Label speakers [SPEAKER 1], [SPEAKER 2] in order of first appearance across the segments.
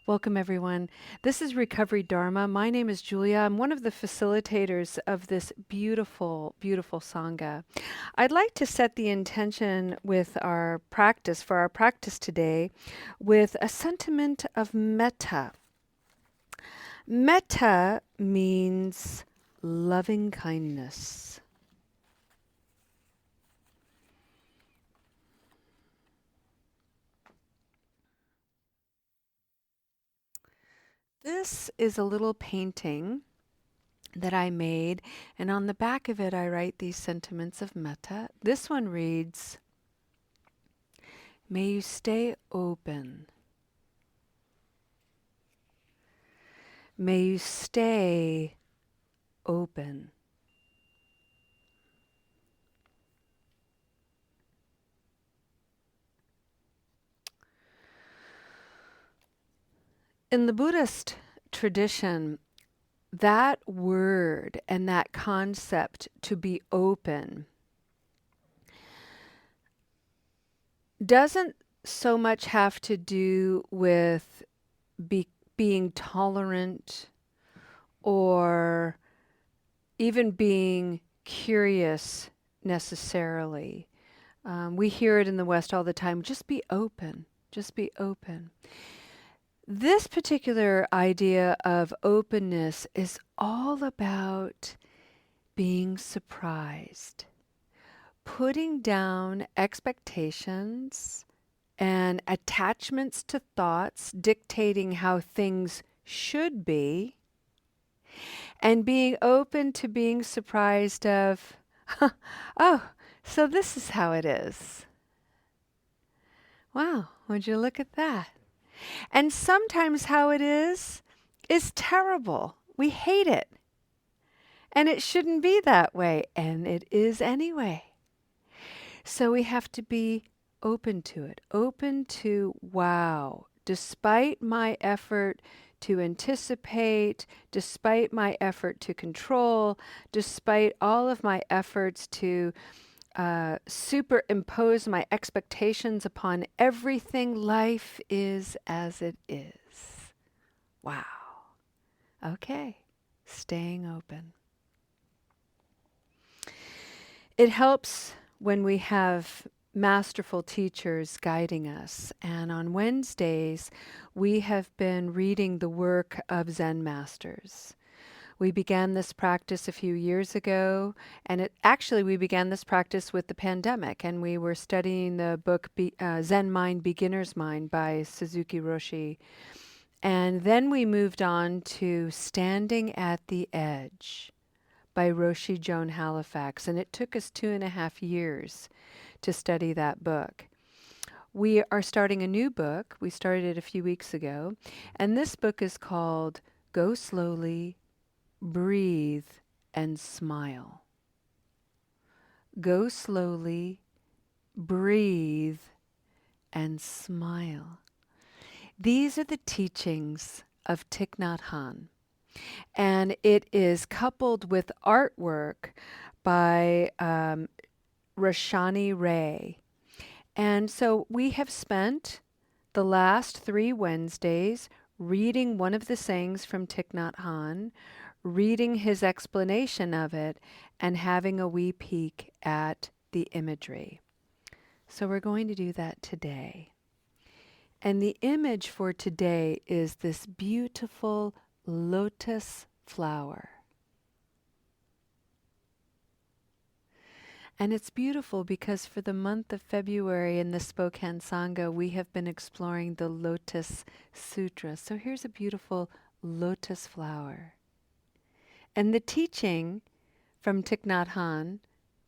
[SPEAKER 1] Welcome, everyone. This is Recovery Dharma. My name is Julia. I'm one of the facilitators of this beautiful, beautiful Sangha. I'd like to set the intention with our practice, for our practice today, with a sentiment of metta. Metta means loving kindness. This is a little painting that I made, and on the back of it I write these sentiments of metta. This one reads, "May you stay open. May you stay open." In the Buddhist tradition, that word and that concept, to be open, doesn't so much have to do with being tolerant or even being curious necessarily. We hear it in the West all the time, just be open, just be open. This particular idea of openness is all about being surprised, putting down expectations and attachments to thoughts dictating how things should be, and being open to being surprised of, oh, so this is how it is. Wow, would you look at that? And sometimes how it is terrible. We hate it. And it shouldn't be that way. And it is anyway. So we have to be open to it. Open to, wow, despite my effort to anticipate, despite my effort to control, despite all of my efforts to superimpose my expectations upon everything, life is as it is. Wow. Okay. Staying open. It helps when we have masterful teachers guiding us. And on Wednesdays, we have been reading the work of Zen masters. We began this practice a few years ago, and we began this practice with the pandemic, and we were studying the book Zen Mind, Beginner's Mind by Suzuki Roshi. And then we moved on to Standing at the Edge by Roshi Joan Halifax, and it took us 2.5 years to study that book. We are starting a new book. We started it a few weeks ago, and this book is called Go Slowly, Breathe, and Smile. Go slowly, breathe, and smile. These are the teachings of Thich Nhat Hanh, and it is coupled with artwork by Rashani Ray. And so we have spent the last 3 Wednesdays reading one of the sayings from Thich Nhat Hanh, reading his explanation of it, and having a wee peek at the imagery. So we're going to do that today. And the image for today is this beautiful lotus flower. And it's beautiful because for the month of February in the Spokane Sangha, we have been exploring the Lotus Sutra. So here's a beautiful lotus flower. And the teaching from Thich Nhat Hanh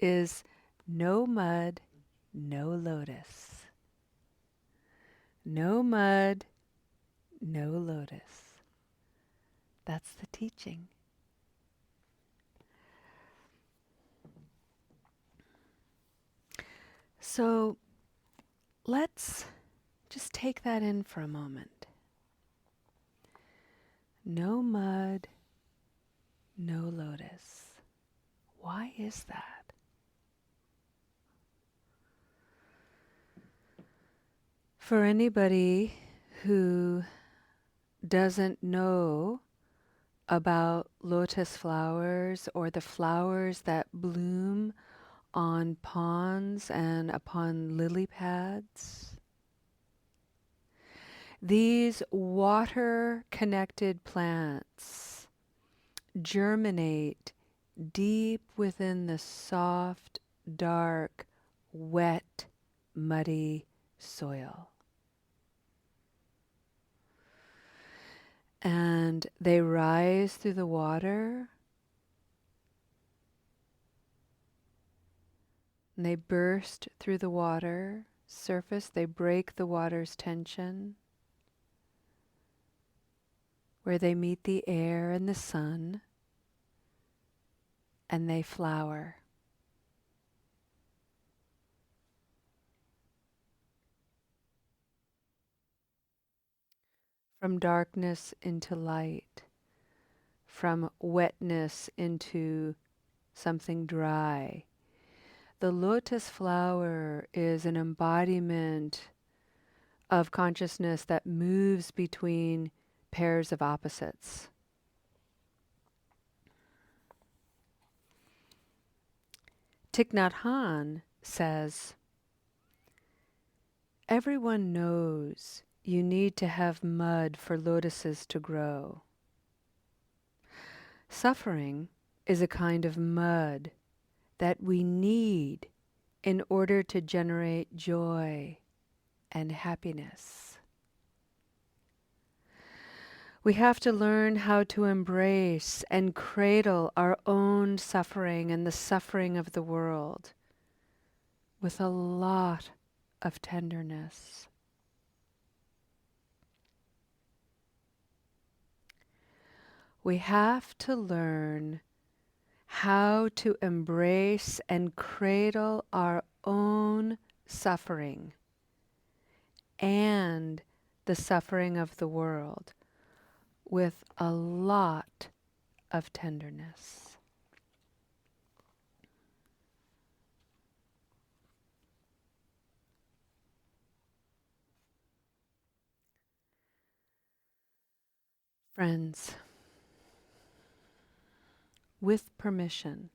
[SPEAKER 1] is no mud, no lotus. No mud, no lotus. That's the teaching. So let's just take that in for a moment. No mud, no lotus. Why is that? For anybody who doesn't know about lotus flowers or the flowers that bloom on ponds and upon lily pads. These water-connected plants germinate deep within the soft, dark, wet, muddy soil. And they rise through the water, and they burst through the water surface, they break the water's tension, where they meet the air and the sun, and they flower. From darkness into light, from wetness into something dry. The lotus flower is an embodiment of consciousness that moves between pairs of opposites. Thich Nhat Hanh says, "Everyone knows you need to have mud for lotuses to grow. Suffering is a kind of mud that we need in order to generate joy and happiness. We have to learn how to embrace and cradle our own suffering and the suffering of the world with a lot of tenderness. We have to learn how to embrace and cradle our own suffering and the suffering of the world with a lot of tenderness." Friends, with permission,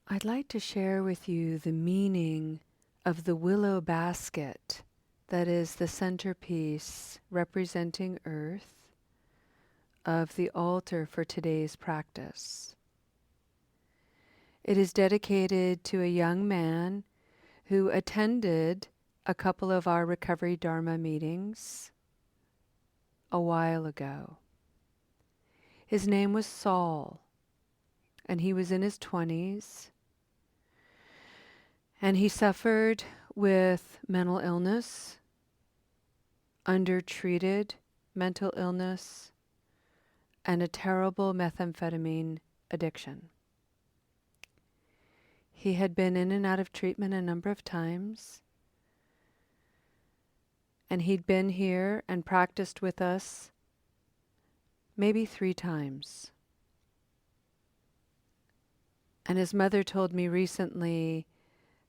[SPEAKER 1] I'd like to share with you the meaning of the willow basket that is the centerpiece representing Earth of the altar for today's practice. It is dedicated to a young man who attended a couple of our Recovery Dharma meetings a while ago. His name was Saul, and he was in his 20s, and he suffered with mental illness, undertreated mental illness, and a terrible methamphetamine addiction. He had been in and out of treatment a number of times, and he'd been here and practiced with us maybe 3 times. And his mother told me recently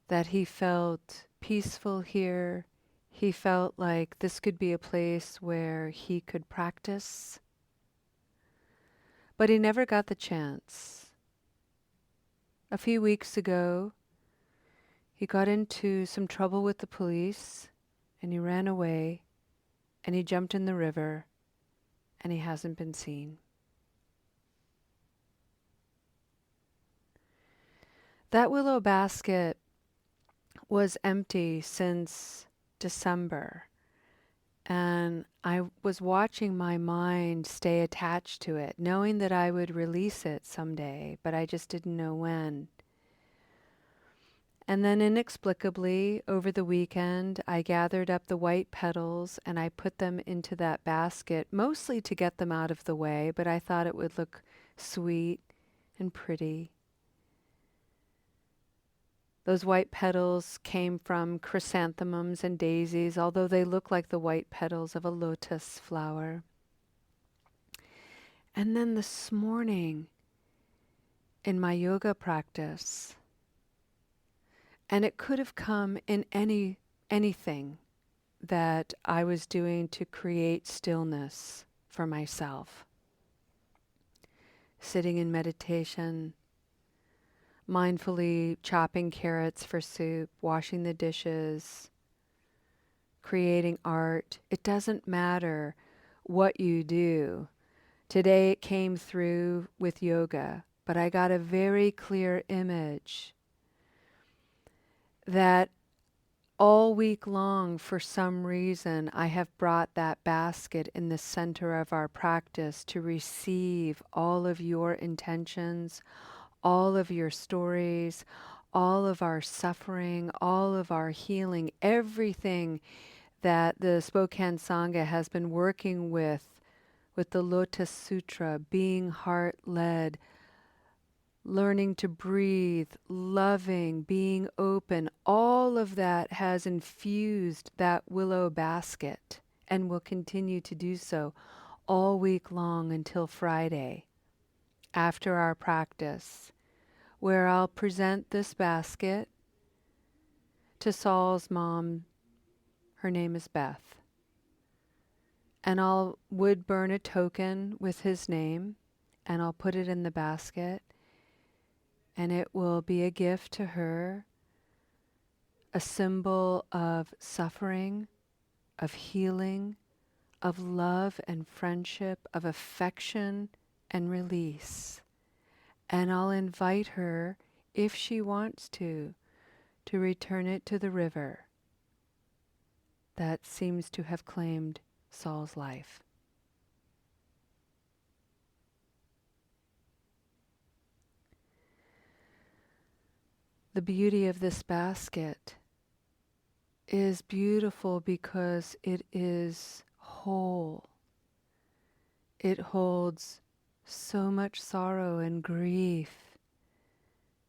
[SPEAKER 1] that he felt peaceful here. He felt like this could be a place where he could practice. But he never got the chance. A few weeks ago, he got into some trouble with the police, and he ran away, and he jumped in the river, and he hasn't been seen. That willow basket was empty since December, and I was watching my mind stay attached to it, knowing that I would release it someday, but I just didn't know when. And then inexplicably, over the weekend, I gathered up the white petals and I put them into that basket, mostly to get them out of the way, but I thought it would look sweet and pretty. Those white petals came from chrysanthemums and daisies, although they look like the white petals of a lotus flower. And then this morning, in my yoga practice, and it could have come in anything that I was doing to create stillness for myself. Sitting in meditation, mindfully chopping carrots for soup, washing the dishes, creating art. It doesn't matter what you do. Today it came through with yoga, but I got a very clear image that all week long, for some reason, I have brought that basket in the center of our practice to receive all of your intentions, all of your stories, all of our suffering, all of our healing, everything that the Spokane Sangha has been working with the Lotus Sutra, being heart-led, learning to breathe, loving, being open, all of that has infused that willow basket and will continue to do so all week long until Friday after our practice, where I'll present this basket to Saul's mom. Her name is Beth. And I'll wood burn a token with his name, and I'll put it in the basket, and it will be a gift to her, a symbol of suffering, of healing, of love and friendship, of affection and release. And I'll invite her, if she wants to return it to the river that seems to have claimed Saul's life. The beauty of this basket is beautiful because it is whole. It holds so much sorrow and grief,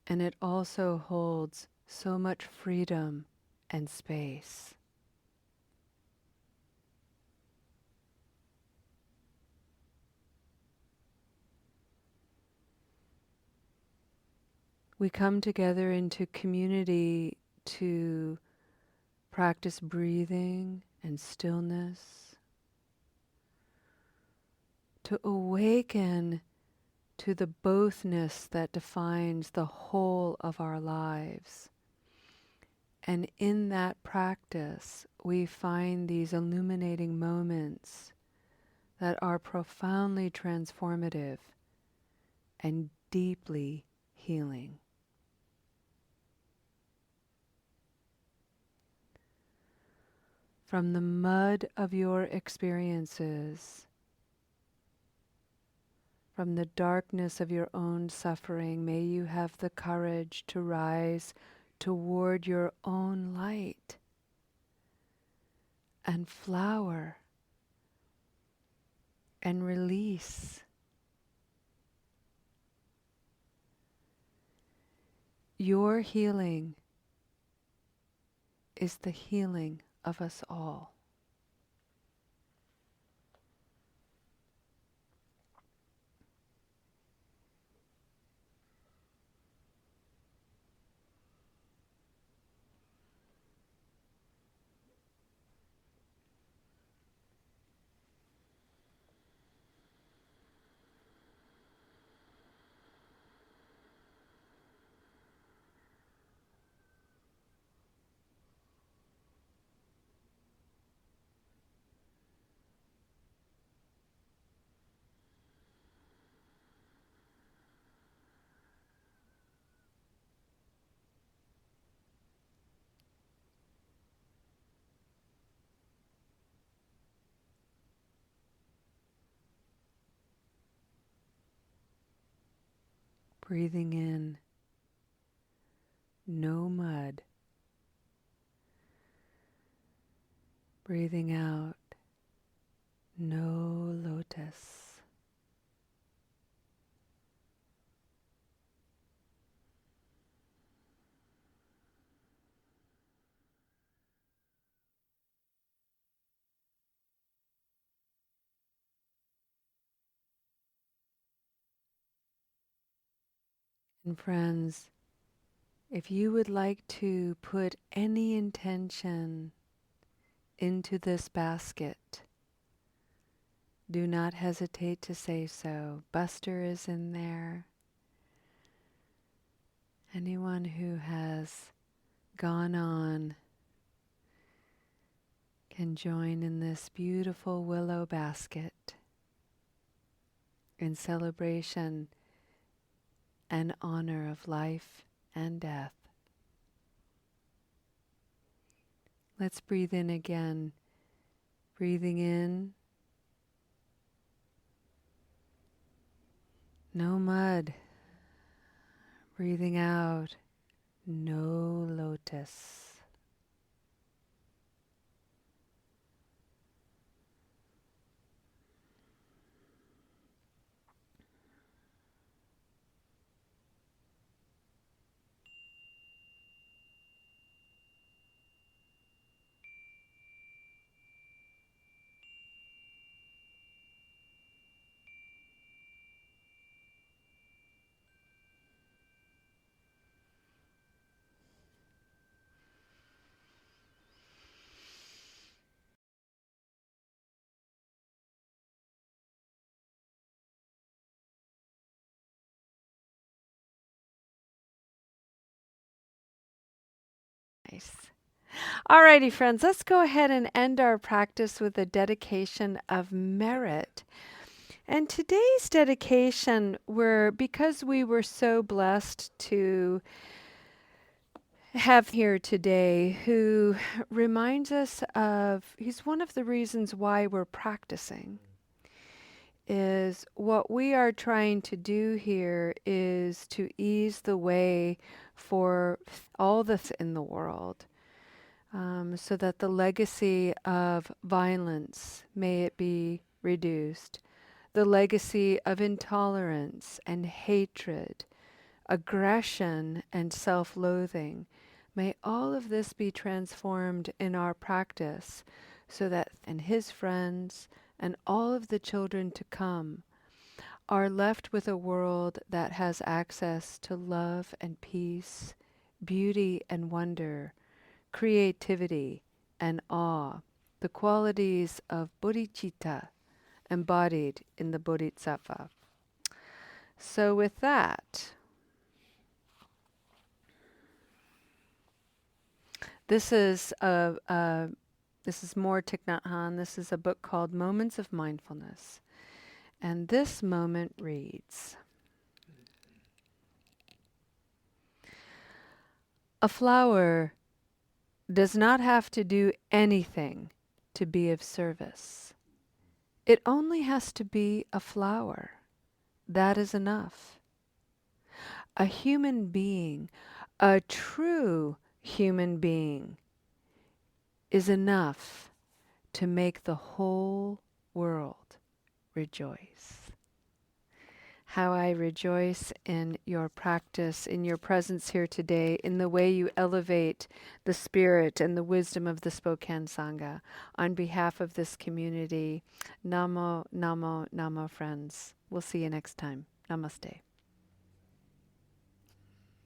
[SPEAKER 1] and it also holds so much freedom and space. We come together into community to practice breathing and stillness, to awaken to the bothness that defines the whole of our lives. And in that practice, we find these illuminating moments that are profoundly transformative and deeply healing. From the mud of your experiences, from the darkness of your own suffering, may you have the courage to rise toward your own light and flower and release. Your healing is the healing of us all. Breathing in, no mud. Breathing out, no lotus. And friends, if you would like to put any intention into this basket, do not hesitate to say so. Buster is in there. Anyone who has gone on can join in this beautiful willow basket in celebration and honor of life and death. Let's breathe in again. Breathing in, no mud. Breathing out, no lotus. Nice. Alrighty, friends, let's go ahead and end our practice with a dedication of merit. And today's dedication, because we were so blessed to have here today, who reminds us of, he's one of the reasons why we're practicing, is what we are trying to do here is to ease the way for all that's in the world. So that the legacy of violence, may it be reduced, the legacy of intolerance and hatred, aggression and self-loathing, may all of this be transformed in our practice so that and his friends and all of the children to come are left with a world that has access to love and peace, beauty and wonder, creativity and awe, the qualities of bodhicitta embodied in the bodhisattva. So with that, this is more Thich Nhat Hanh. This is a book called Moments of Mindfulness. And this moment reads, a flower does not have to do anything to be of service. It only has to be a flower. That is enough. A human being, a true human being, is enough to make the whole world rejoice. How I rejoice in your practice, in your presence here today, in the way you elevate the spirit and the wisdom of the Spokane Sangha. On behalf of this community, Namo, Namo, Namo, friends. We'll see you next time. Namaste.